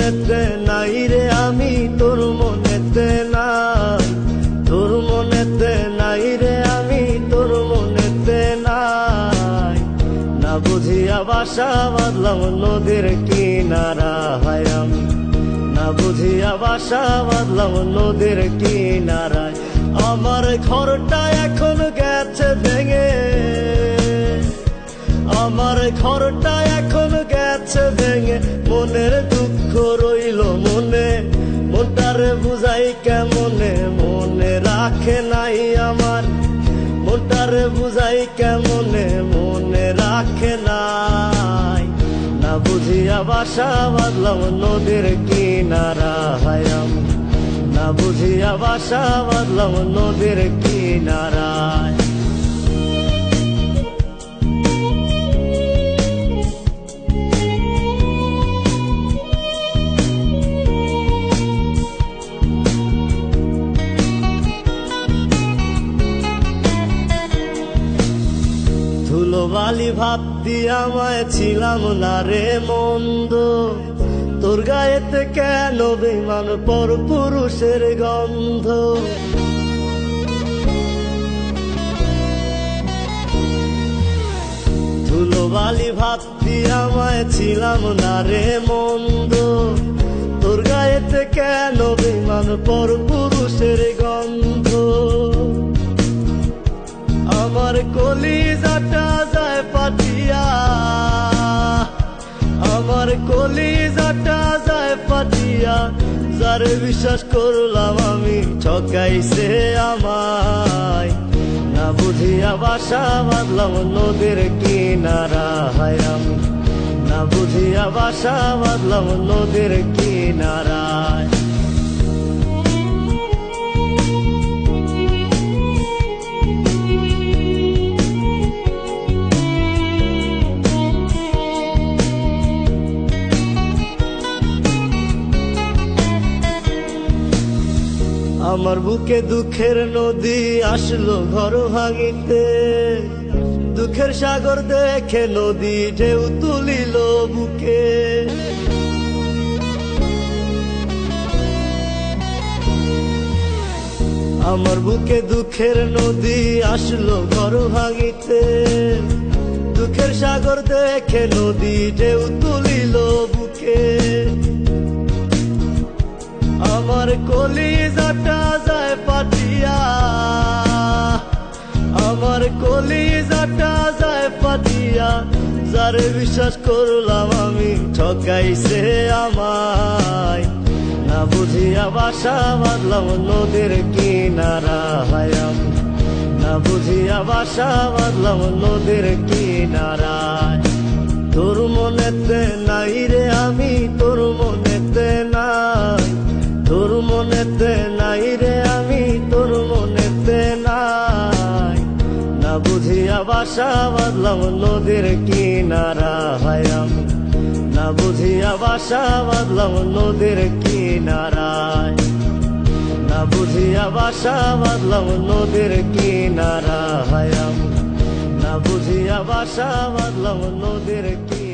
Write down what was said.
মনেতে নাই রে আমি, তোর মনেতে নাই, তোর মনেতে নাই রে আমি, তোর মনেতে নাই। না বুঝিয়া বাসা বাঁধলাম নদীর কিনারায় আমি, না বুঝিয়া বাসা বাঁধলাম নদীর কিনারায়। আমার ঘরটা এখন গেছে ভেঙে, আমার ঘরটা এখন গেছে ভেঙে, মনের দুঃখ রইল মনে, মনটারে বুঝাই কেমনে, মনে রাখে নাই আমার, মনটারে বুঝাই কেমনে, মনে রাখে নাই। না বুঝিয়া বাসা বাঁধলাম নদীর কিনারায় আমি, না বুঝিয়া বাসা বাঁধলাম নদীর কিনারায়। ধুলোবালি ভাবতি আমায় ছিলাম না রে মন্দ, তোর গায়েতে কেন বেমান পর পুরুষের গন্ধ। ধুলোবালি ভাবতি আমায় ছিলাম না রে মন্দ, তোর গায়েতে কেন বেমান পর পুরুষের গন্ধ। আমার কলিজাটা যায় ফাটিয়া, আমার কলিজাটা যায় ফাটিয়া, যারে বিশ্বাস করলাম আমি ঠকাইছে আমায়। না বুঝিয়া বাসা বাঁধলাম নদীর কিনারায় আমি, না বুঝিয়া বাসা বাঁধলাম নদীর কিনারায়। আমার বুকে দুঃখের নদী আসলো ঘর ভাঙিতে, দুঃখের সাগর দেখে নদী ঢেউ তুলিল বুকে। আমার বুকে দুঃখের নদী আসলো ঘর ভাঙিতে, দুঃখের সাগর দেখে নদী ঢেউ তুলিল বুকে। আমার কলিজাটা যায় ফাটিয়া, আমার কলিজাটা যায় ফাটিয়া, যারে বিশ্বাস করলাম আমি ঠকাইছে আমায়। না বুঝিয়া বাসা বাঁধলাম নদীর কিনারায় আমি, না বুঝিয়া বাসা বাঁধলাম নদীর কিনারায়। তোর মনেতে নাই রে আমি, তোর মনেতে নাই, তোর মনেতে নাই রে আমি, তোর মনেতে নাই। না বুঝিয়া বাসা বাঁধলাম নদীর কিনারায় আমি, না বুঝিয়া বাসা বাঁধলাম নদীর কিনারায়, না বুঝিয়া বাসা বাঁধলাম নদীর কিনারায় আমি, না বুঝিয়া বাসা বাঁধলাম নদীর কিনারায়।